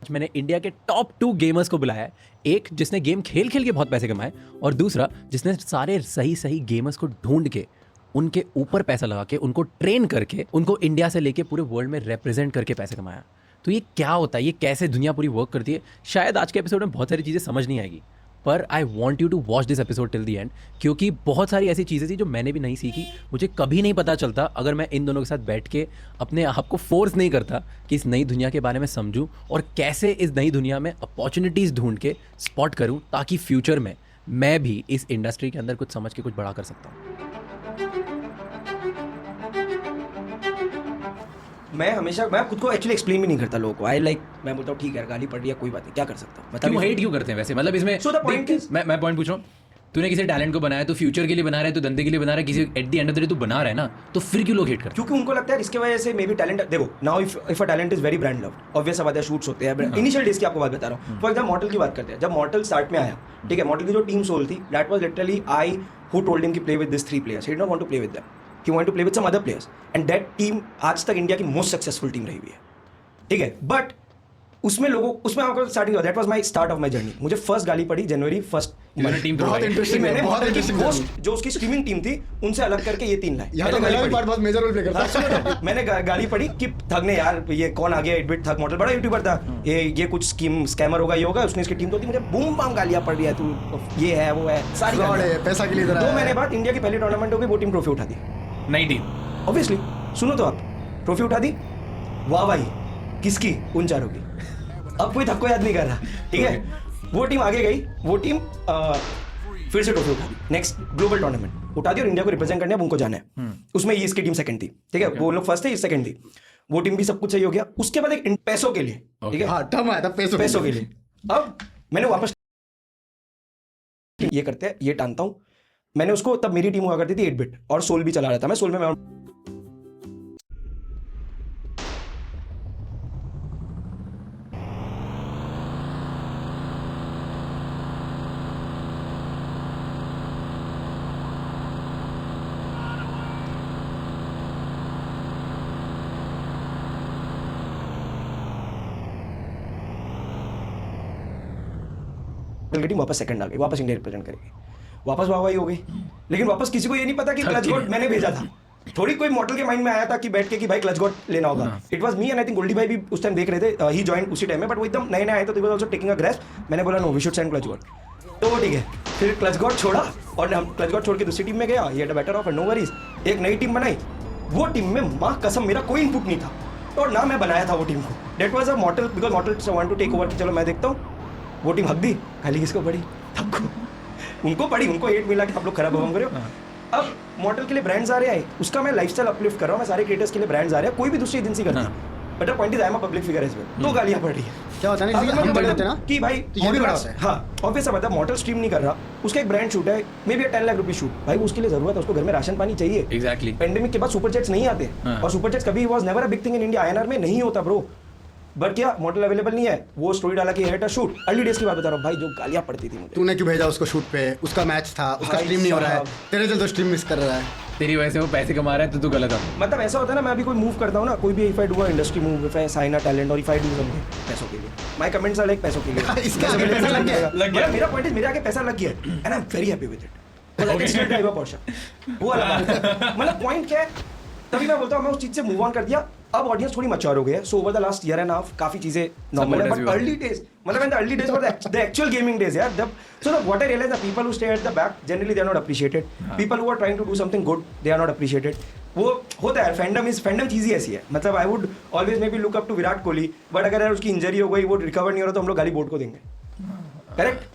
मैंने इंडिया के top 2 gamers को बुलाया है। एक जिसने गेम खेल खेल के बहुत पैसे कमाए और दूसरा जिसने सारे सही सही गेमर्स को ढूंढ के उनके ऊपर पैसा लगा के उनको ट्रेन करके उनको इंडिया से लेके पूरे वर्ल्ड में रिप्रेजेंट करके पैसे कमाया। तो ये क्या होता है, ये कैसे दुनिया पूरी वर्क करती है, शायद आज के एपिसोड में बहुत सारी चीज़ें समझ नहीं आएगी, पर I want you to watch this episode till the end, क्योंकि बहुत सारी ऐसी चीज़ें थी जो मैंने भी नहीं सीखी। मुझे कभी नहीं पता चलता अगर मैं इन दोनों के साथ बैठ के अपने आप को फोर्स नहीं करता कि इस नई दुनिया के बारे में समझूं और कैसे इस नई दुनिया में अपॉर्चुनिटीज़ ढूंढ के स्पॉट करूं, ताकि फ्यूचर में मैं भी इस इंडस्ट्री के अंदर कुछ समझ के कुछ बड़ा कर सकता हूँ। मैं खुद को एक्चुअली एक्सप्लेन भी नहीं करता लोगों को। मैं बोलता हूँ ठीक है, गाली पड़ रही है, कोई बात नहीं, क्या कर सकता हूँ। क्यों हेट क्यों करते हैं वैसे, मतलब इसमें So the point is- मैं पॉइंट पूछ रहा हूँ, तूने किसी टैलेंट को बनाया तो फ्यूचर के लिए बना रहा है, तो धंधे के लिए बना रहा है, किसी at the end of the day तू बना रहा है ना, तो फिर क्यों लोग हेट करते क्योंकि उनको लगता है इसके वजह से मे बी टैलेंट। देखो now if a talent is very brand loved, obvious बात है, शूट्स होते हैं। इनिशियल डेज की आपको बात बता रहा हूँ। फॉर एग्जाम्पल मॉडल की बात करते हैं। जब मॉडल स्टार्ट में आया, ठीक है, मॉडल की जो टीम सोल थी, that was literally I who told him कि play with this 3 players। He did not want to play with them, he want to play with some other players, and that team आज तक India की most successful team रही हुई है, ठीक है। But उसमें आपको starting, that was my start of my journey. मुझे फर्स्ट गाली पड़ी जनवरी फर्स्ट। टीम बहुत इंटरेस्टिंग, मैंने बहुत मॉडल की इंटरेस्टिंग। होस्ट जो उसकी स्ट्रीमिंग टीम थी उनसे अलग करके ये 3 लाए। यहाँ तो मेरा भी पार्ट बहुत मेजर रोल प्ले करता है। मैंने गाली पड़ी कि थक ने यार, ये कौन आ गया, एडबिट थक मॉडल बड़ा यूट्यूबर था, ये कुछ स्कैमर होगा, ये होगा, उसने इसकी टीम तो थी। मुझे बूम बाम गालियां पड़ रही है, तू ये है वो है, सारी फ्रॉड है, पैसा के लिए इधर 2 आया महीने है। बाद इंडिया की पहली टूर्नामेंट हो गई, वो टीम ट्रॉफी उठा दी। नई टीम ऑब्वियसली सुनो तो आप, ट्रॉफी उठा दी, वाह भाई किसकी, उन चारों की। अब कोई थक्को याद नहीं कर रहा, ठीक है। वो टीम आगे गई, वो टीम फिर से ट्रॉफी उठा दी, नेक्स्ट ग्लोबल टूर्नामेंट उठा दी और इंडिया को रिप्रेजेंट करने अब उनको जाना है। उसमें ये इसकी टीम सेकंड थी, ठीक है, वो लोग फर्स्ट थे, ये सेकंड थी। वो टीम भी सब कुछ सही हो गया। उसके बाद एक पैसों के लिए, ठीक है, हाँ टर्म आया था पैसों के लिए। अब मैंने वापस ये करते हैं, ये टानता हूँ। मैंने उसको, तब मेरी टीम हुआ करती थी 8 बिट और सोल भी चला रहा था मैं। सोल में मैं टीम वापस सेकंड आ गई, वापस इंडिया रिप्रेजेंट करेगी, वापस वाहवाही हो गई। लेकिन वापस किसी को ये नहीं पता कि क्लच गॉड मैंने भेजा था। थोड़ी कोई मॉडल के माइंड में आया था कि बैठ के कि भाई क्लच गॉड लेना होगा। It was me and I think Goldy भाई भी उस टाइम देख रहे थे, ही जॉइन उसी टाइम में, बट वो एकदम नए नए आए तो they was also taking a grasp. मैंने बोला no we should send clutch god, तो ठीक है। फिर क्लच गॉड छोड़ा और हम क्लच गॉड छोड़ के दूसरी टीम में गया, ये बेटर ऑफ नो वरीज। एक नई टीम बनाई, वो टीम में माँ कसम मेरा कोई इनपुट नहीं था और ना मैं बनाया था वो टीम को। That was a model, because model want to take over, चलो मैं देखता हूँ। वो टीम हक दी, खाली किसको पड़ी, सबको। उनको पड़ी, उनको 8 मिला कि आप लोग खराब परफॉर्म करो। अब मॉडल के लिए ब्रांड्स आ रहे हैं, उसका मैं लाइफस्टाइल अपलिफ्ट कर रहा हूँ, मैं सारे क्रिएटर्स के लिए ब्रांड्स आ रहे हैं, कोई भी दूसरी एजेंसी करती है। But the point is I am a public figure as well. तो गालियां पड़ रही है, क्या होता है ना, अब हम बड़े होते हैं ना कि भाई तो ये भी बड़ा होता है। हाँ ऑब्वियस है, मतलब मॉडल स्ट्रीम नहीं कर रहा, उसका एक ब्रांड शूट है, मे बी 10 लाख रुपए शूट, भाई उसके लिए जरूरत है, उसको घर में राशन पानी चाहिए। एग्जैक्टली। पेंडेमिक के बाद सुपर चैट्स नहीं आते, और सुपर चैट्स कभी was never a big thing in India. INR में नहीं होता ब्रो, बट क्या मॉडल अवेलेबल नहीं है, वो स्टोरी डाला कि हेट अ शूट। अर्ली डेज की बात बता रहा हूँ भाई, जो गालियां पड़ती थी मुझे। तूने क्यों भेजा उसको शूट पे, उसका मैच था, उसका भाई स्ट्रीम नहीं हो रहा है, साहब। तेरे चलते स्ट्रीम मिस कर रहा है। तेरी वजह से वो पैसे कमा रहा है तो तू गलत है। मतलब ऐसा होता है ना, मैं अभी कोई मूव करता हूँ ना, कोई भी if I do a industry move, if I sign a talent और इफ आई डू समथिंग पैसों के लिए, माय कमेंट्स आर लाइक पैसों के लिए। इसके आगे पैसा लग गया। मतलब मेरा पॉइंट इज मेरे आगे पैसा लग गया and I am very happy with it. Like still drive a Porsche, वो अलग बात है। मतलब पॉइंट क्या है, तभी मैं बोलता हूँ मैं उस चीज से मूव ऑन कर दिया। अब ऑडियंस थोड़ी मैच्योर हो गई है, so over the last year and half काफी चीजें नॉर्मल है। बट अर्ली डेज, मतलब in the early days were the actual gaming days यार, जब so what I realise the people who stay at the back generally they are not appreciated, people who are trying to do something good they are not appreciated. वो होता है, fandom चीज ही ऐसी है। मतलब I would always may be look up to Virat Kohli, but अगर यार उसकी इंजरी हो गई, वो रिकवर नहीं हो रहा, तो हम लोग गाली बोर्ड को देंगे, करेक्ट?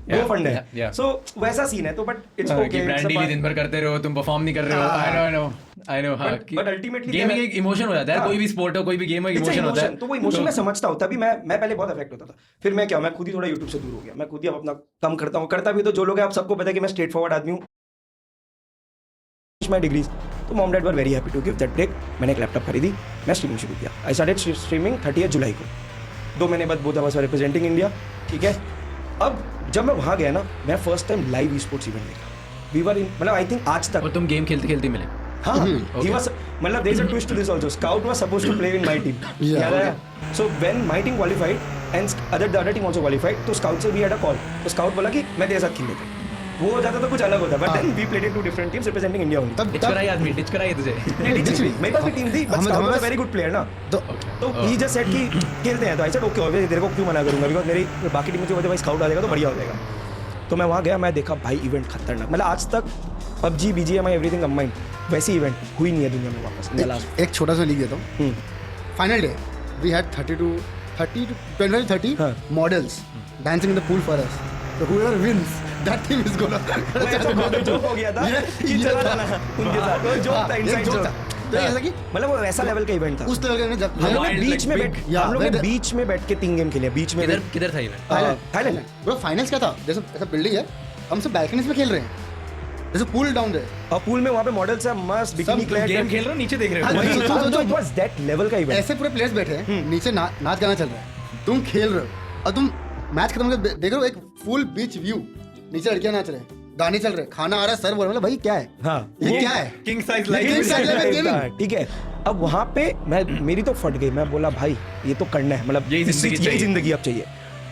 वो फंड है, सो वैसा सीन है। तो but it's okay, brand deal दिन भर करते रहो, तुम परफॉर्म नहीं कर रहे हो। आई नो हाँ, But ultimately गेमिंग एक इमोशन हो जाता है, कोई भी स्पोर्ट हो, कोई भी गेम हो, इमोशन होता है। तो वो इमोशन मैं समझता हूँ, तभी मैं पहले बहुत अफेक्ट होता था। फिर मैं खुद ही थोड़ा यूट्यूब से दूर हो गया, मैं खुद ही अब अपना कम करता भी। तो जो लोग हैं, आप सबको पता है कि मैं स्ट्रेट फॉरवर्ड आदमी हूँ। माय डिग्रीज, तो mom dad were very happy to give that break. मैंने एक लैपटॉप खरीदी, मैं स्ट्रीमिंग शुरू किया। आई स्टार्टेड स्ट्रीमिंग 30 जुलाई को, 2 महीने बाद both of us were representing India, ठीक है। अब जब मैं वहाँ गया ना, मैं first time live e sports event देखा। वी वर इन, मतलब आई थिंक आज तक। और तुम गेम खेलते खेलते मिले? हाँ, he was, मतलब there is a twist to this also. Scout was supposed to play in my team. Yeah. याद आया? So when my team qualified, and other team also qualified, तो स्काउट से भी हैड अ कॉल, तो scout बोला कि मैं तेरे साथ खेल लेता हूँ। वो हो जाता तो कुछ अलग होता, but then we played in two different teams representing India only. तब डिच कराई आदमी, डिच कराई तुझे। मेरे पास भी टीम थी, but scout was a very good player ना, तो ही जस्ट सेड कि खेलते हैं, तो आई सेड ओके ऑब्वियसली तेरे को क्यों मना करूंगा, बिकॉज मेरी बाकी टीम की वजह भाई स्काउट आ जाएगा तो बढ़िया हो जाएगा। तो मैं वहाँ गया, मैं देखा भाई इवेंट खतरनाक, मतलब आज तक PUBG BGMI एवरीथिंग कंबाइंड वैसी इवेंट हुई नहीं है दुनिया में वापस इन द लास्ट। एक छोटा सा लीक देता हूँ। Final day we had 30 to 30 हाँ. models dancing in the pool for us. So whoever wins, that team is gonna. Joke हो गया था कि चला जाना उनके साथ, वो जोक था, इनसाइड जोक था। तो ऐसा कि मतलब वो वैसा लेवल का इवेंट था। उस लेवल का जब हम लोग ने Wild, बीच में like बैठ yeah, हम लोग ने where the- बीच में बैठ के 3 गेम खेले, बीच में किधर था इवेंट? थाईलैंड। ब्रो फाइनल्स क्या था, जैसे ऐसा बिल्डिंग है, हम सब बैल्कनीज में खेल रहे हैं, जैसे पूल डाउन है। और पूल में वहाँ पे मॉडल्स है मस्त बिकिनी क्लैड, गेम खेल रहे हो, नीचे देख रहे हाँ, हो। वही, तो इट वाज दैट लेवल का इवेंट। ऐसे पूरे प्लेयर्स बैठे हैं, नीचे नाच गाना चल रहा है, तुम खेल रहे हो और तुम मैच खत्म करके देख रहे हो एक फुल बीच व्यू, नीचे लड़कियां नाच रहे हैं, गाने चल रहे हैं, खाना आ रहा है, सर बोल रहा है भाई क्या है, हाँ ये क्या है, king size King size like gaming। ठीक है। अब वहाँ पे मैं मेरी तो फट गई, मैं बोला भाई ये तो करना है, मतलब यही जिंदगी यही चाहिए। जिंदगी अब चाहिए।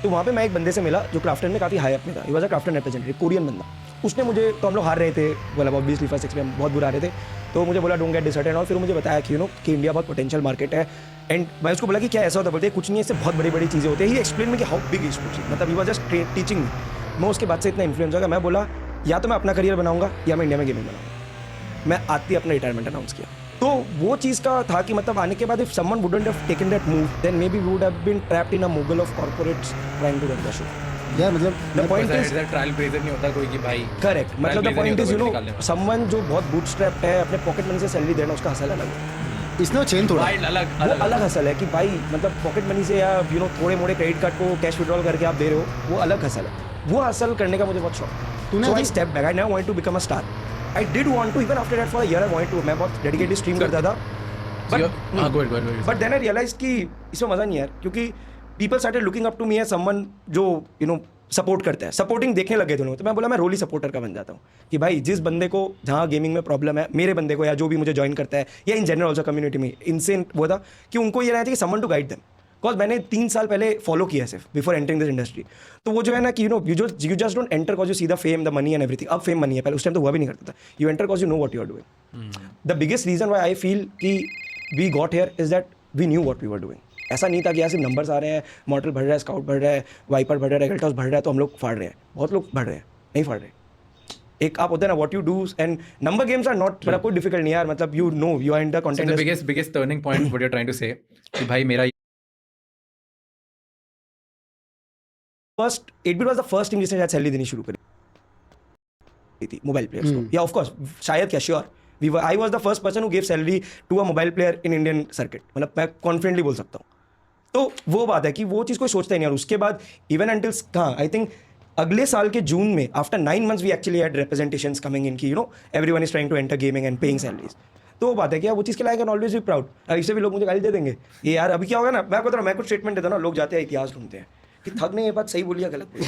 तो वहाँ पे मैं एक बंदे से मिला जो क्राफ्टन में काफ़ी हाई अप में था, he was a Krafton representative, Korean बंदा। उसने मुझे, तो हम लोग हार रहे थे, मतलब ऑब्वियसली फर्स्ट 6 में हम बहुत बुरा आ रहे थे, तो मुझे बोला डोंट गेट डिसअर्टेड, और फिर मुझे बताया कि कि इंडिया बहुत पोटेंशियल मार्केट है। एंड मैं उसको बोला कि क्या ऐसा होता है, बोलते कुछ नहीं, इससे बहुत बड़ी बड़ी चीज़ें होती है। ही एक्सप्लेन में कि हाउ बिग इज, मतलब ही वाज जस्ट टीचिंग। मैं उसके बाद से इतना इन्फ्लुएंस हो गया, मैं बोला या तो मैं अपना करियर बनाऊंगा या मैं इंडिया में गेमिंग बनाऊंगा। मैं आती अपना रिटायरमेंट अनाउंस किया। तो वो चीज़ का था कि मतलब आने के बाद if someone wouldn't have taken that move, then maybe we would have been trapped in a mogul of corporates trying to run the show. यार मतलब the point is trial pressure नहीं होता कोई कि भाई करेक्ट, मतलब the point is someone जो बहुत बूटस्ट्रैप्ड है, अपने पॉकेट मनी से सैलरी देना, उसका हसल अलग है। इसने वो चेन तोड़ा, वाइल्ड अलग वो अलग हसल है कि भाई मतलब पॉकेट मनी से या थोड़े मोड़े क्रेडिट कार्ड को कैश विड्रॉल करके आप दे रहे हो, वो अलग हसल है। वो हसल करने का मुझे बहुत शौक। तूने सो आई अभी- step back, I never want to become a star, I did want to, even after that for a year I want to, मैं बहुत डेडिकेटेड स्ट्रीम करता था, बट देन आई रियलाइज कि इसमें मजा नहीं है यार, क्योंकि people started looking up to me as someone जो सपोर्ट करता है, सपोर्टिंग देखने लगे थे लोग। तो मैं बोला मैं रोल ही सपोर्टर का बन जाता हूँ कि भाई जिस बंदे को जहाँ गेमिंग में प्रॉब्लम है, मेरे बंदे को या जो भी मुझे ज्वाइन करता है, या इन जनरल ऑल्सो कम्युनिटी में, इनसे वो था कि उनको ये रहना चाहिए कि someone to guide them. Because मैंने 3 साल पहले फॉलो किया सिर्फ बिफोर एंटरिंग दिस इंडस्ट्री। तो वो जो है ना कि you just don't enter cause you see the fame, the money and everything. अब फेम मनी है, पहले उस टाइम तो हुआ भी नहीं करता था। You enter cause you know what you are doing. The biggest reason why I feel कि we got here is that we knew what we were doing. ऐसा नहीं था कि यहाँ सिर्फ नंबर्स आ रहे हैं, मॉडल बढ़ रहा है, स्काउट बढ़ रहा है, वाइपर बढ़ रहा है, रेगल्टॉस बढ़ रहा है, तो हम लोग फाड़ रहे हैं। बहुत लोग बढ़ रहे हैं, नहीं फाड़ रहे। एक आप होता है ना what you do, and number games are not, मतलब कोई डिफिकल्ट नहीं यार, मतलब you know you are in the content. Biggest turning point what you are trying to say कि भाई मेरा first 8-bit was the first team जिसने शायद सैलरी देनी शुरू करी थी मोबाइल प्लेयर्स को, या ऑफ कोर्स शायद क्या sure I was the first person who give salary to a mobile player in Indian circuit, मतलब मैं कॉन्फिडेंटली बोल सकता हूँ। तो वो बात है कि वो चीज़ कोई सोचता ही नहीं। और उसके बाद इवन अंटिल कहाँ आई थिंक अगले साल के जून में after 9 months we actually had representations coming in की everyone is trying to enter gaming and paying salaries. तो वो बात है कि वो चीज़ के लिए I can always be proud. इससे भी लोग मुझे गाली दे देंगे ये यार अभी क्या होगा ना, मैं मैं कुछ स्टेटमेंट देता ना, लोग जाते हैं इतिहास ढूंढते हैं कि थक ने ये बात सही बोली या गलत बोली।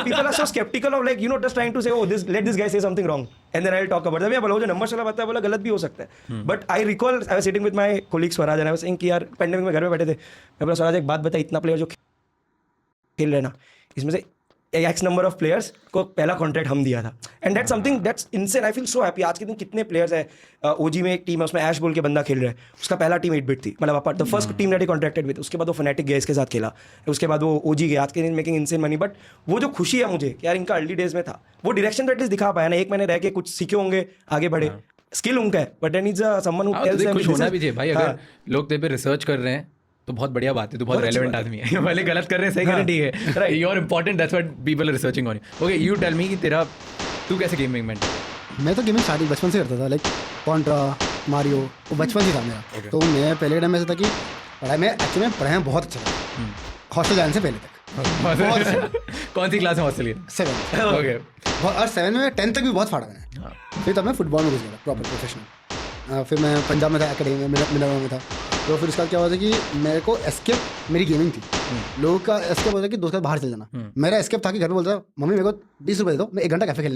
People are so skeptical of like just trying to say oh this let this guy say something wrong and then I will talk about that. मैं बोला जो नंबर चला बताया बोला गलत भी हो सकता है, but I recall I was sitting with my colleague Swaraj and I was saying कि यार पेंडेमिक में घर में बैठे थे, मैं बोला स्वराज एक बात बता, इतना प्लेयर जो खेल रहे ना इसमें से एक्स नंबर ऑफ प्लेयर्स को पहला कॉन्ट्रैक्ट हम दिया था, and that's something that's insane. I feel so happy. आज के दिन कितने प्लेयर्स है, ओजी में एक टीम है उसमें ऐश बोल के बंदा खेल रहा है, उसका पहला टीम 8-bit थी, मतलब the first team that he contracted with. उसके बाद वो फनेटिक गया इसके साथ खेला, उसके बाद वो ओजी गया, आज के दिन मेकिंग इनसेन मनी। बट वो जो खुशी है मुझे कि यार इनका अर्ली डेज में था, वो डायरेक्शन तो एटलीस्ट दिखा पाया ना, 1 महीने रह के कुछ सीखे होंगे, आगे बढ़े, स्किल उनका है, but then is someone who tells them कुछ होना भी चाहिए भाई। अगर लोग तेरे पे रिसर्च कर रहे हैं तो बहुत बढ़िया बात है, तो बहुत रेलेवेंट आदमी है। भले गलत कर रहे हैं, सही कर रहे हैं, ठीक है, you are important, that's what people are researching on you. Okay, you tell me कि तू कैसे गेमिंग में? मैं तो गेमिंग स्टार्टिंग बचपन से करता था, लाइक कॉन्ट्रा, मारियो, वो बचपन से था मेरा। तो मैं पहले टाइम में ऐसा था कि पढ़ाई में एक्चुअली में पढ़ाई में बहुत अच्छा था, हॉस्टल जाने से पहले तक। कौन सी क्लास में हॉस्टल? 7। ओके, और 7 में 10 तक भी बहुत फाड़ा मैंने। फिर तब मैं फुटबॉल में घुस गया प्रॉपर प्रोफेशनल। फिर मैं पंजाब में था, एकेडमी में मिनरवा में था। तो फिर उसका क्या हुआ था कि मेरे को एस्केप मेरी गेमिंग थी। लोगों का एस्केप होता है कि दोस्त के साथ बाहर चल जाना, मेरा एस्केप था कि घर में बोलता था मम्मी मेरे को 20 रुपये दे दो, मैं 1 घंटा कैफे खेलने जाऊँ।